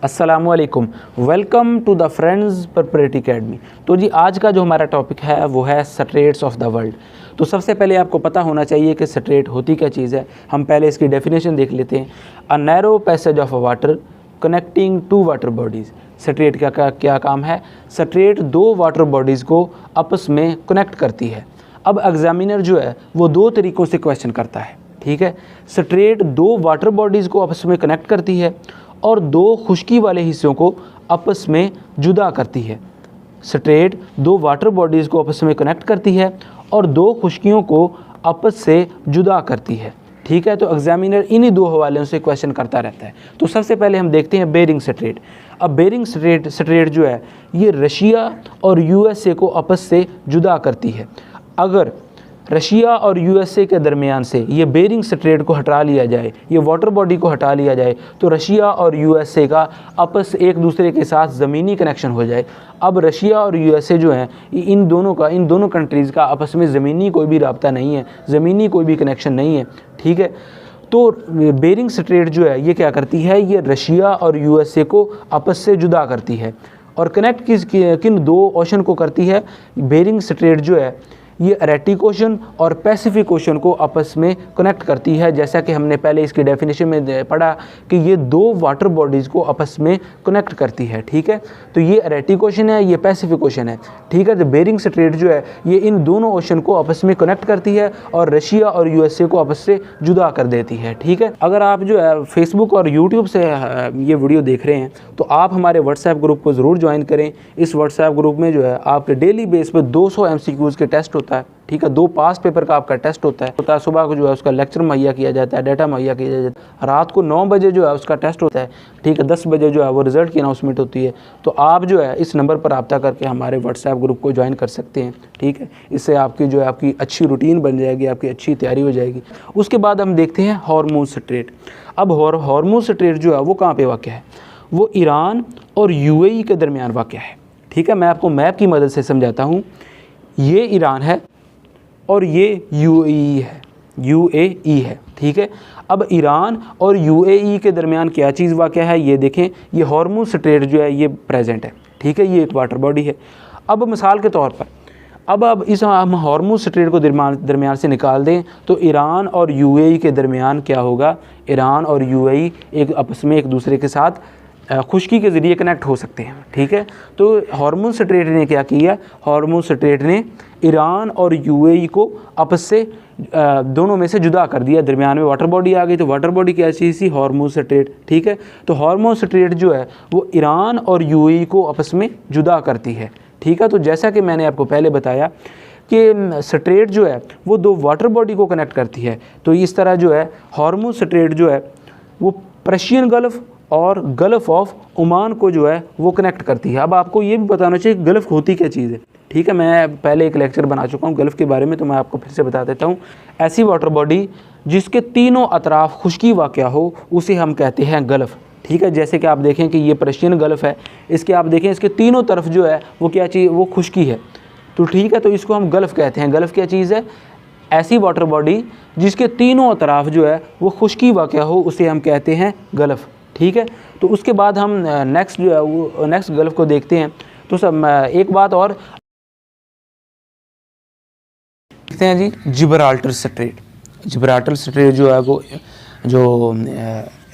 अस्सलामुअलैकुम, welcome to the friends preparatory academy. तो जी आज का जो हमारा टॉपिक है वो है स्ट्रेट्स ऑफ द वर्ल्ड। तो सबसे पहले आपको पता होना चाहिए कि स्ट्रेट होती क्या चीज़ है। हम पहले इसकी डेफिनेशन देख लेते हैं। A narrow passage of water connecting two water bodies. Strait का क्या काम है? स्ट्रेट दो वाटर बॉडीज़ को आपस में कनेक्ट करती है। अब एग्जामिनर जो है वो दो तरीक़ों से क्वेश्चन करता है, ठीक है। स्ट्रेट दो वाटर बॉडीज़ को आपस में कनेक्ट करती है और दो खुश्की वाले हिस्सों को आपस में जुदा करती है। स्ट्रेट दो वाटर बॉडीज़ को आपस में कनेक्ट करती है और दो खुश्कियों को आपस से जुदा करती है, ठीक है। तो एग्जामिनर इन्हीं दो हवालों से क्वेश्चन करता रहता है। तो सबसे पहले हम देखते हैं बेरिंग स्ट्रेट। अब बेरिंग स्ट्रेट जो है ये रशिया और यूएसए को आपस से जुदा करती है। अगर रशिया और यूएसए के दरमियान से ये बेरिंग स्ट्रेट को हटा लिया जाए, ये वाटर बॉडी को हटा लिया जाए, तो रशिया और यूएसए का आपस एक दूसरे के साथ ज़मीनी कनेक्शन हो जाए। अब रशिया और यूएसए जो हैं इन दोनों कंट्रीज़ का आपस में ज़मीनी कोई भी राब्ता नहीं है, ज़मीनी कोई भी कनेक्शन नहीं है, ठीक है। तो बेरिंग स्ट्रेट जो है ये क्या करती है? ये रशिया और यूएसए को आपस से जुदा करती है। और कनेक्ट किन दो ओशन को करती है? बेरिंग स्ट्रेट जो है ये अरेटिक ओशन और पैसिफिक ओशन को आपस में कनेक्ट करती है। जैसा कि हमने पहले इसकी डेफिनेशन में पढ़ा कि ये दो वाटर बॉडीज़ को आपस में कनेक्ट करती है, ठीक है। तो ये अरेटिक ओशन है, ये पैसिफिक ओशन है, ठीक है। तो बेरिंग स्ट्रेट जो है ये इन दोनों ओशन को आपस में कनेक्ट करती है और रशिया और यूएसए को आपस से जुदा कर देती है, ठीक है। अगर आप जो है फेसबुक और यूट्यूब से ये वीडियो देख रहे हैं तो आप हमारे व्हाट्सएप ग्रुप को ज़रूर ज्वाइन करें। इस व्हाट्सएप ग्रुप में जो है आपके डेली बेस पर 200 MCQs के टेस्ट होता है, ठीक है। 2 पास पेपर का आपका टेस्ट होता है। सुबह को जो है उसका लेक्चर मुहैया किया जाता है, डाटा मुहैया किया जाता है। रात को 9 बजे जो है उसका टेस्ट होता है, ठीक है। 10 बजे जो है वो रिज़ल्ट की अनाउंसमेंट होती है। तो आप जो है इस नंबर पर रब्ता करके हमारे व्हाट्सएप ग्रुप को ज्वाइन कर सकते हैं, ठीक है। इससे आपकी जो है आपकी अच्छी रूटीन बन जाएगी, आपकी अच्छी तैयारी हो जाएगी। उसके बाद हम देखते हैं हॉर्मुज़ स्ट्रेट। अब हॉर्मुज़ स्ट्रेट जो है वो कहाँ पर वाक़ है? वो ईरान और UAE के दरमियान वाक़ है, ठीक है। मैं आपको मैप की मदद से समझाता हूँ। ये ईरान है और ये UAE है, ठीक है। अब ईरान और UAE के दरमियान क्या चीज़ वाक़ है? ये देखें, ये हॉर्मुज़ स्ट्रेट जो है ये प्रेजेंट है, ठीक है। ये एक वाटर बॉडी है। अब मिसाल के तौर पर अब इस हम हॉर्मुज़ स्ट्रेट को दरमियान से निकाल दें तो ईरान और UAE के दरमियान क्या होगा? ईरान और UAE एक आपस में एक दूसरे के साथ खुश्की के ज़रिए कनेक्ट हो सकते हैं, ठीक है। तो हॉर्मुज़ स्ट्रेट ने क्या किया? हॉर्मुज़ स्ट्रेट ने ईरान और UAE को आपस से दोनों में से जुदा कर दिया। दरमियान में वाटर बॉडी आ गई। तो वाटर बॉडी क्या चीज़ थी? हॉर्मुज़ स्ट्रेट, ठीक है। तो हॉर्मुज़ स्ट्रेट जो है वो ईरान और UAE को आपस में जुदा करती है, ठीक है। तो जैसा कि मैंने आपको पहले बताया कि स्ट्रेट जो है वो दो वाटर बॉडी को कनेक्ट करती है। तो इस तरह जो है हॉर्मुज़ स्ट्रेट जो है वो पर्शियन गल्फ़ और गल्फ़ ऑफ ओमान को जो है वो कनेक्ट करती है। अब आपको ये भी बताना चाहिए गल्फ़ होती क्या चीज़ है, ठीक है। मैं पहले एक लेक्चर बना चुका हूँ गल्फ़ के बारे में, तो मैं आपको फिर से बता देता हूँ। ऐसी वाटर बॉडी जिसके तीनों अतराफ़ खुश्की वाक़या हो उसे हम कहते हैं गल्फ़, ठीक है। जैसे कि आप देखें कि ये पर्शियन गल्फ़ है, इसके आप देखें इसके तीनों तरफ जो है वो क्या चीज़? वो खुश्की है, तो ठीक है। तो इसको हम गल्फ़ कहते हैं। गल्फ़ क्या चीज़ है? ऐसी वाटर बॉडी जिसके तीनों अतराफ़ जो है वो खुश्की वाक़या हो उसे हम कहते हैं गल्फ़, ठीक है। तो उसके बाद हम नेक्स्ट जो है वो नेक्स्ट गल्फ़ को देखते हैं। तो सब एक बात और देखते हैं जी, जिब्राल्टर स्ट्रेट। जिब्राल्टर स्ट्रेट जो है वो जो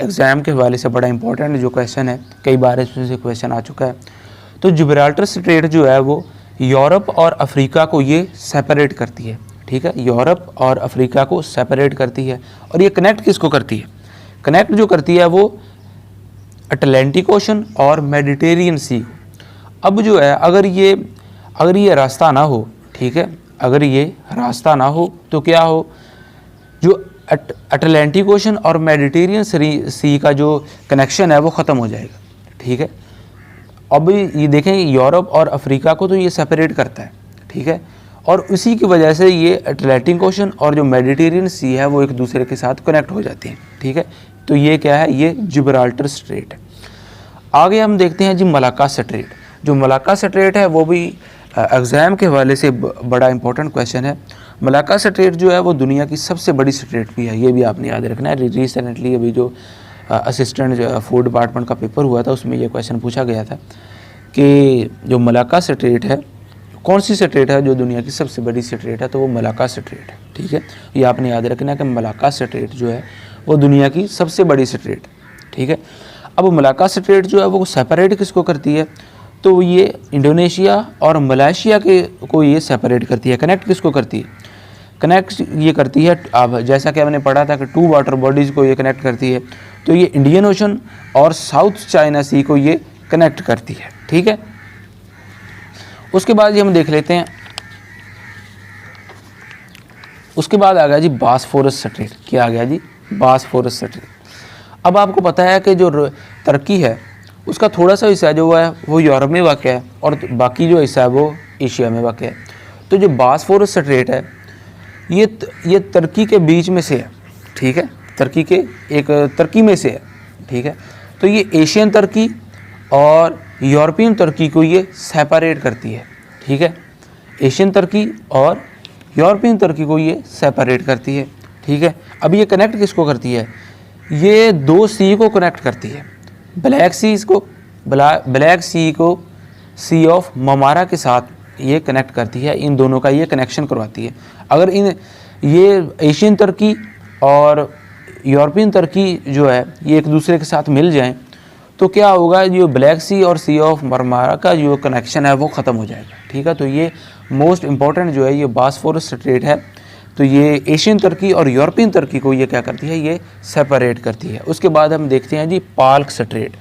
एग्ज़ाम के हवाले से बड़ा इंपॉर्टेंट जो क्वेश्चन है, कई बार इसमें से क्वेश्चन आ चुका है। तो जिब्राल्टर स्ट्रेट जो है वो यूरोप और अफ्रीका को ये सेपरेट करती है, ठीक है। यूरोप और अफ्रीका को सेपरेट करती है। और ये कनेक्ट किसको करती है? कनेक्ट जो करती है वो अटलांटिक ओशन और मेडिटेरियन सी। अब जो है अगर ये रास्ता ना हो, ठीक है, अगर ये रास्ता ना हो तो क्या हो? जो अटलांटिक ओशन और मेडिटेरियन सी का जो कनेक्शन है वो ख़त्म हो जाएगा, ठीक है। अब ये देखें यूरोप और अफ्रीका को तो ये सेपरेट करता है, ठीक है। और उसी की वजह से ये अटलांटिक ओशन और जो मेडिटेरियन सी है वो एक दूसरे के साथ कनेक्ट हो जाते हैं, ठीक है। तो ये क्या है? ये जिब्राल्टर स्ट्रेट है। आगे हम देखते हैं जी मलाक्का स्ट्रेट। जो मलाक्का स्ट्रेट है वो भी एग्ज़ाम के हवाले से बड़ा इंपॉर्टेंट क्वेश्चन है। मलाक्का स्ट्रेट जो है वो दुनिया की सबसे बड़ी स्ट्रेट भी है, ये भी आपने याद रखना है। रिसेंटली अभी जो असिस्टेंट फूड डिपार्टमेंट का पेपर हुआ था, उसमें ये क्वेश्चन पूछा गया था कि जो मलाक्का स्ट्रेट है, कौन सी स्ट्रेट है जो दुनिया की सबसे बड़ी स्ट्रेट है, तो वो मलाक्का स्ट्रेट है। ठीक है, ये आपने याद रखना कि मलाक्का स्ट्रेट जो है वो दुनिया की सबसे बड़ी स्ट्रेट। ठीक है, अब मलाक्का स्ट्रेट जो है वो सेपरेट किसको करती है, तो ये इंडोनेशिया और मलेशिया के को ये सेपरेट करती है। कनेक्ट किसको करती है, कनेक्ट ये करती है, अब जैसा कि हमने पढ़ा था कि 2 वाटर बॉडीज़ को ये कनेक्ट करती है, तो ये इंडियन ओशन और साउथ चाइना सी को ये कनेक्ट करती है। ठीक है, उसके बाद ये हम देख लेते हैं, उसके बाद आ गया जी बॉस्फोरस स्ट्रेट। क्या आ गया जी, बॉस्फोरस स्ट्रेट। अब आपको पता है कि जो तुर्की है उसका थोड़ा सा हिस्सा जो है वो यूरोप में वाक़ है और बाकी जो हिस्सा है वो एशिया में वाक़ है। तो जो बॉस्फोरस स्ट्रेट है ये तुर्की के बीच में से है। ठीक है, तुर्की में से है। ठीक है, तो ये एशियन तुर्की और यूरोपियन तुर्की को ये सेपरेट करती है। ठीक है, एशियन तुर्की और यूरोपियन तुर्की को ये सेपरेट करती है। ठीक है, अब ये कनेक्ट किसको करती है, ये 2 सी को कनेक्ट करती है। ब्लैक सी को सी ऑफ ममारा के साथ ये कनेक्ट करती है, इन दोनों का ये कनेक्शन करवाती है। अगर ये एशियन तुर्की और यूरोपियन तुर्की जो है ये एक दूसरे के साथ मिल जाएं तो क्या होगा, जो ब्लैक सी और सी ऑफ मरमारा का जो कनेक्शन है वो ख़त्म हो जाएगा। ठीक है, तो ये मोस्ट इम्पॉर्टेंट जो है ये बॉस्फोरस स्ट्रेट है। तो ये एशियन तुर्की और यूरोपियन तुर्की को ये क्या करती है, ये सेपरेट करती है। उसके बाद हम देखते हैं जी पाल्क स्ट्रेट।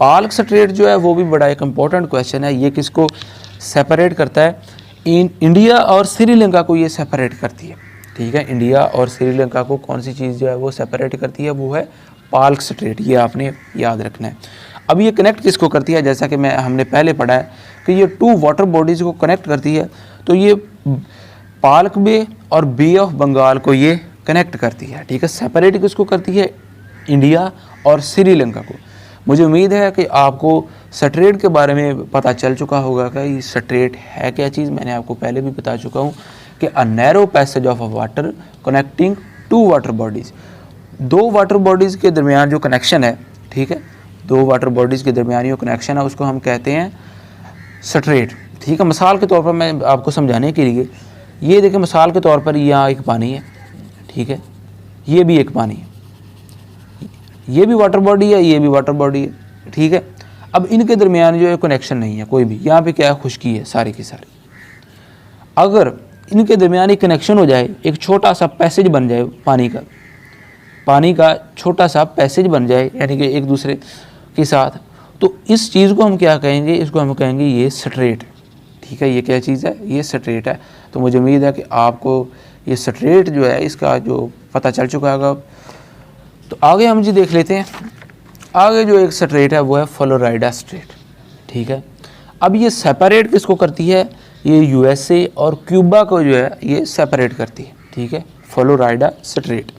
पाल्क स्ट्रेट जो है वो भी बड़ा एक इम्पॉर्टेंट क्वेश्चन है। ये किसको सेपरेट करता है, इंडिया और श्रीलंका को ये सेपरेट करती है। ठीक है, इंडिया और श्रीलंका को कौन सी चीज़ जो है वो सेपरेट करती है, वो है पाल्क स्ट्रेट। ये आपने याद रखना है। अब ये कनेक्ट किसको करती है, जैसा कि हमने पहले पढ़ा है कि ये 2 वाटर बॉडीज़ को कनेक्ट करती है। तो ये पाल्क बे और बे ऑफ बंगाल को ये कनेक्ट करती है। ठीक है, सेपरेट किसको करती है, इंडिया और श्रीलंका को। मुझे उम्मीद है कि आपको स्ट्रेट के बारे में पता चल चुका होगा कि ये स्ट्रेट है क्या चीज़। मैंने आपको पहले भी बता चुका हूँ कि अ narrow passage of a water connecting 2 water bodies. 2 water bodies के दरमियान जो कनेक्शन है, ठीक है, 2 वाटर बॉडीज़ के दरमियान जो कनेक्शन है उसको हम कहते हैं स्ट्रेट। ठीक है, मिसाल के तौर पर मैं आपको समझाने के लिए ये देखिए, मिसाल के तौर पर यहाँ एक पानी है। ठीक है, ये भी एक पानी है, ये भी वाटर बॉडी है, ये भी वाटर बॉडी है। ठीक है, अब इनके दरमियान जो है कनेक्शन नहीं है कोई भी। यहाँ पे क्या है, खुश्की है सारी की सारी। अगर इनके दरमियान एक कनेक्शन हो जाए, एक छोटा सा पैसेज बन जाए, पानी का छोटा सा पैसेज बन जाए, यानी कि एक दूसरे के साथ, तो इस चीज़ को हम क्या कहेंगे, इसको हम कहेंगे ये स्ट्रेट। ठीक है, ये क्या चीज़ है, ये स्ट्रेट है। तो मुझे उम्मीद है कि आपको ये स्ट्रेट जो है इसका जो पता चल चुका होगा। तो आगे हम जी देख लेते हैं, आगे जो एक स्ट्रेट है वो है फ्लोरिडा स्ट्रेट। ठीक है, अब ये सेपरेट किसको करती है, ये यूएसए और क्यूबा को जो है ये सेपरेट करती है। ठीक है, फ्लोरिडा स्ट्रेट।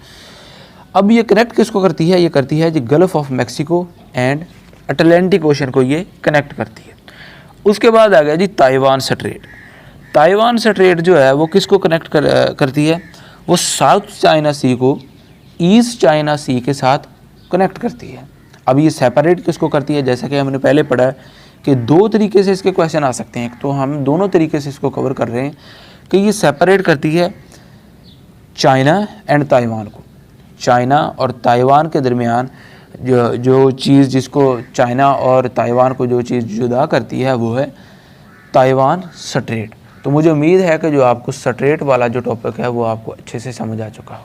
अब ये कनेक्ट किसको करती है, ये करती है जी gulf of Mexico and Atlantic ocean को ये कनेक्ट करती है। उसके बाद आ गया जी ताइवान स्ट्रेट। ताइवान स्ट्रेट जो है वो किसको कनेक्ट करती है, वो साउथ चाइना सी को ईस्ट चाइना सी के साथ कनेक्ट करती है। अब ये सेपरेट किसको करती है, जैसा कि हमने पहले पढ़ा है कि 2 तरीके से इसके क्वेश्चन आ सकते हैं। तो हम दोनों तरीके से इसको कवर कर रहे हैं कि ये सेपरेट करती है चाइना एंड ताइवान को। चाइना और ताइवान के दरमियान जो चीज़ जिसको चाइना और ताइवान को जो चीज़ जुदा करती है वो है ताइवान स्ट्रेट। तो मुझे उम्मीद है कि जो आपको स्ट्रेट वाला जो टॉपिक है वो आपको अच्छे से समझ आ चुका हो।